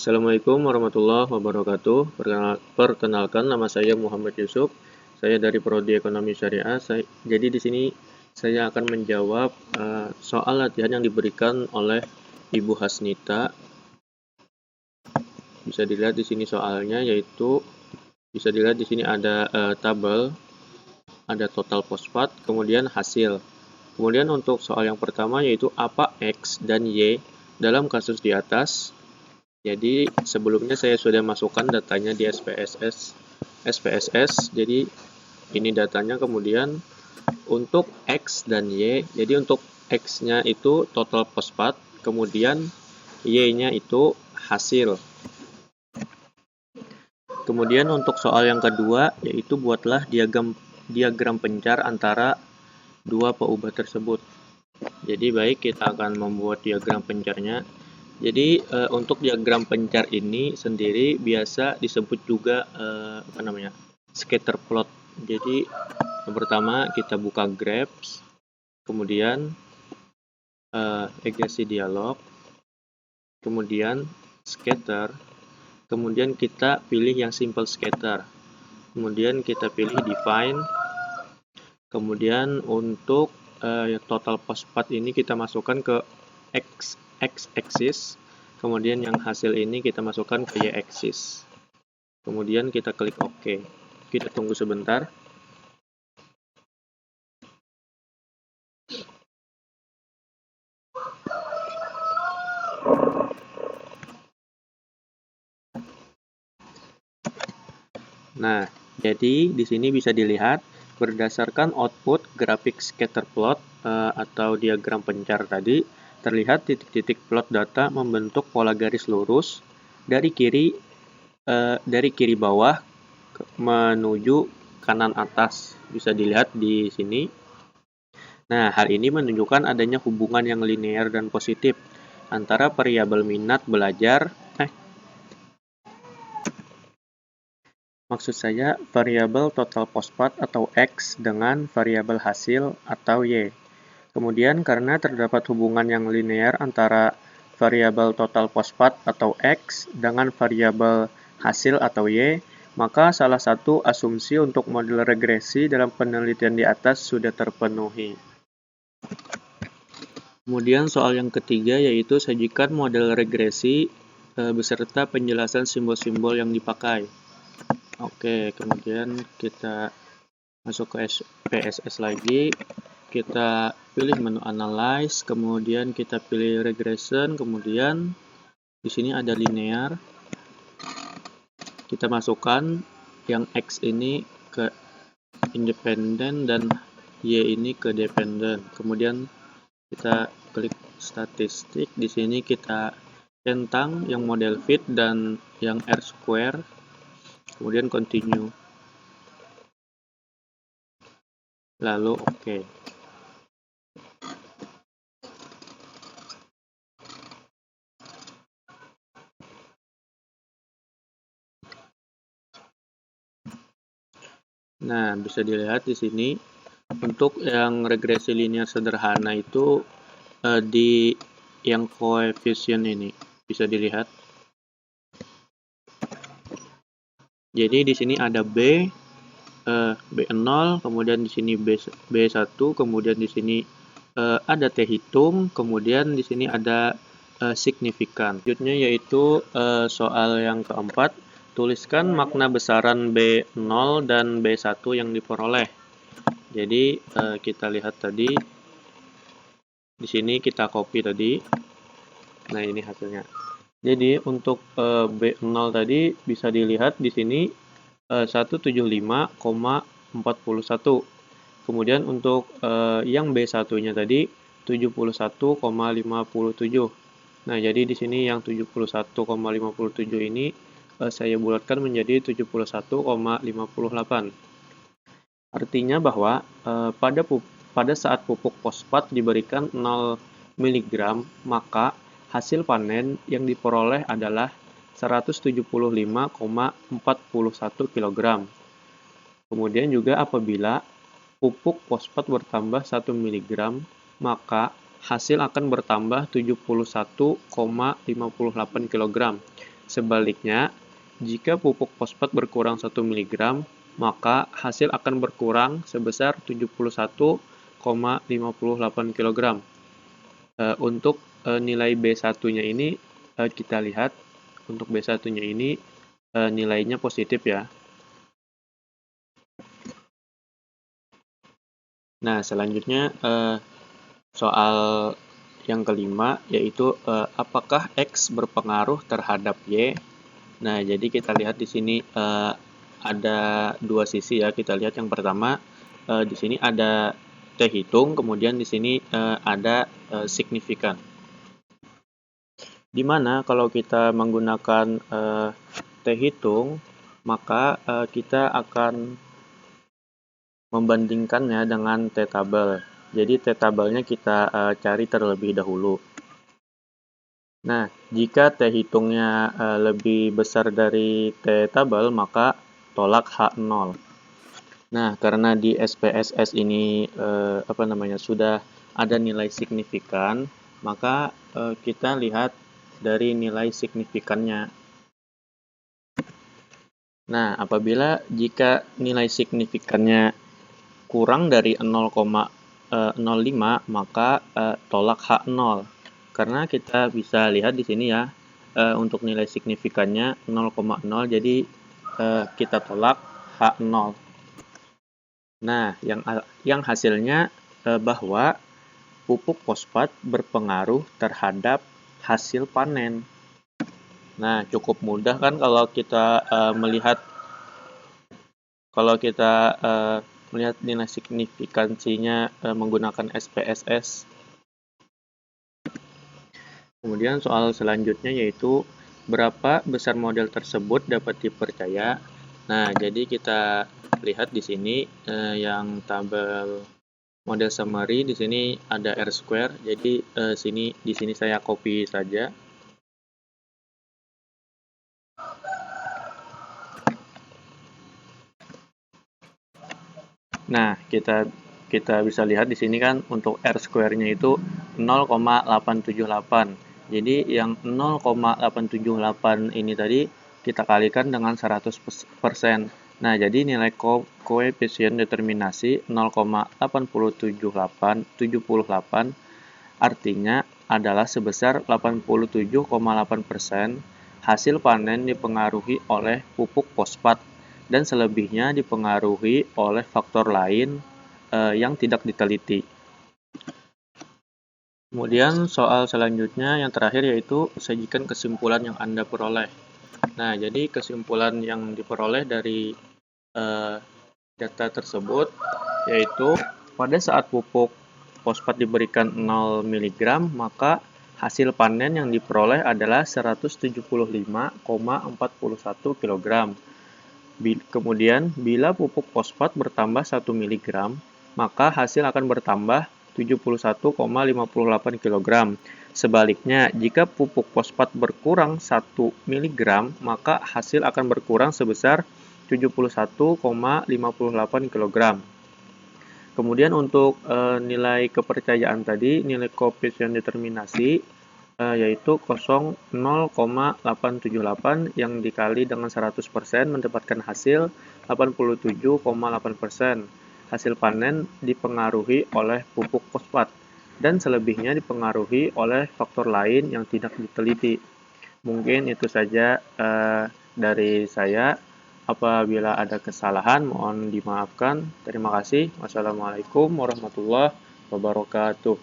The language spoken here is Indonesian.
Assalamualaikum warahmatullahi wabarakatuh. Perkenalkan, nama saya Muhammad Yusuf. Saya dari Prodi Ekonomi Syariah. Jadi di sini saya akan menjawab soal latihan yang diberikan oleh Ibu Hasnita. Bisa dilihat di sini soalnya, yaitu bisa dilihat di sini ada tabel, ada total fosfat, kemudian hasil. Kemudian untuk soal yang pertama yaitu apa X dan Y dalam kasus di atas. Jadi sebelumnya saya sudah masukkan datanya di SPSS. Jadi ini datanya, kemudian untuk X dan Y. Jadi untuk X-nya itu total fosfat, kemudian Y-nya itu hasil. Kemudian untuk soal yang kedua yaitu buatlah diagram pencar antara dua peubah tersebut. Jadi baik, kita akan membuat diagram pencarnya. Jadi untuk diagram pencar ini sendiri biasa disebut juga scatter plot. Jadi yang pertama kita buka graphs, kemudian egresi dialog, kemudian scatter, kemudian kita pilih yang simple scatter, kemudian kita pilih define, kemudian untuk total fosfat ini kita masukkan ke x-axis, kemudian yang hasil ini kita masukkan ke y-axis. Kemudian kita klik OK. Kita tunggu sebentar. Nah, jadi di sini bisa dilihat berdasarkan output grafik scatter plot atau diagram pencar tadi, terlihat titik-titik plot data membentuk pola garis lurus dari kiri bawah menuju kanan atas. Bisa dilihat di sini. Nah, hal ini menunjukkan adanya hubungan yang linear dan positif antara variabel minat belajar maksud saya variabel total fosfat atau X dengan variabel hasil atau Y. Kemudian karena terdapat hubungan yang linear antara variabel total fosfat atau X dengan variabel hasil atau Y, maka salah satu asumsi untuk model regresi dalam penelitian di atas sudah terpenuhi. Kemudian soal yang ketiga yaitu sajikan model regresi beserta penjelasan simbol-simbol yang dipakai. Oke, kemudian kita masuk ke SPSS lagi, kita pilih menu analyze, kemudian kita pilih regression, kemudian di sini ada linear. Kita masukkan yang X ini ke independen dan Y ini ke dependen. Kemudian kita klik statistik, di sini kita centang yang model fit dan yang R square. Kemudian continue, lalu OK. Nah, bisa dilihat di sini untuk yang regresi linear sederhana itu di yang koefisien ini bisa dilihat. Jadi di sini ada B0, kemudian di sini B1, kemudian di sini ada T hitung, kemudian di sini ada signifikan. Selanjutnya yaitu soal yang keempat, tuliskan makna besaran B0 dan B1 yang diperoleh. Jadi kita lihat tadi, di sini kita copy tadi. Nah, ini hasilnya. Jadi untuk B0 tadi bisa dilihat di sini 175,41. Kemudian untuk yang B1-nya tadi 71,57. Nah, jadi di sini yang 71,57 ini saya bulatkan menjadi 71,58. Artinya bahwa pada saat pupuk fosfat diberikan 0 mg, maka hasil panen yang diperoleh adalah 175,41 kg. Kemudian juga apabila pupuk fosfat bertambah 1 mg, maka hasil akan bertambah 71,58 kg. Sebaliknya, jika pupuk fosfat berkurang 1 mg, maka hasil akan berkurang sebesar 71,58 kg. Untuk nilai B1-nya ini kita lihat, untuk B1-nya ini nilainya positif ya. Nah, selanjutnya soal yang kelima, yaitu apakah X berpengaruh terhadap Y. Nah, jadi kita lihat di sini ada dua sisi ya. Kita lihat yang pertama, di sini ada T hitung, kemudian di sini ada signifikan. Dimana kalau kita menggunakan T hitung, maka kita akan membandingkannya dengan T tabel. Jadi T tabelnya kita cari terlebih dahulu. Nah, jika T hitungnya lebih besar dari T tabel, maka tolak H0. Nah, karena di SPSS ini sudah ada nilai signifikan, maka kita lihat dari nilai signifikannya. Nah, apabila jika nilai signifikannya kurang dari 0,05, maka tolak H0. Karena kita bisa lihat di sini ya, untuk nilai signifikannya 0,0, jadi kita tolak H0. Nah, yang hasilnya bahwa pupuk fosfat berpengaruh terhadap hasil panen. Nah, cukup mudah kan kalau kita melihat nilai signifikansinya menggunakan SPSS. Kemudian soal selanjutnya yaitu berapa besar model tersebut dapat dipercaya. Nah, jadi kita lihat di sini yang tabel model summary di sini ada R-square. Jadi di sini saya copy saja. Nah, kita bisa lihat di sini kan untuk R-square-nya itu 0,878. Jadi yang 0,878 ini tadi kita kalikan dengan 100%. Nah, jadi nilai koefisien determinasi 0,878 artinya adalah sebesar 87,8%. Hasil panen dipengaruhi oleh pupuk fosfat dan selebihnya dipengaruhi oleh faktor lain yang tidak diteliti. Kemudian soal selanjutnya yang terakhir yaitu sajikan kesimpulan yang Anda peroleh. Nah, jadi kesimpulan yang diperoleh dari data tersebut yaitu pada saat pupuk fosfat diberikan 0 mg, maka hasil panen yang diperoleh adalah 175,41 kg. Kemudian, bila pupuk fosfat bertambah 1 mg, maka hasil akan bertambah 71,58 kg. Sebaliknya, jika pupuk fosfat berkurang 1 mg, maka hasil akan berkurang sebesar 71,58 kg. Kemudian untuk nilai kepercayaan tadi, nilai koefisien determinasi yaitu 0,878 yang dikali dengan 100% mendapatkan hasil 87,8%. Hasil panen dipengaruhi oleh pupuk fosfat dan selebihnya dipengaruhi oleh faktor lain yang tidak diteliti. Mungkin itu saja dari saya. Apabila ada kesalahan, mohon dimaafkan. Terima kasih. Wassalamualaikum warahmatullahi wabarakatuh.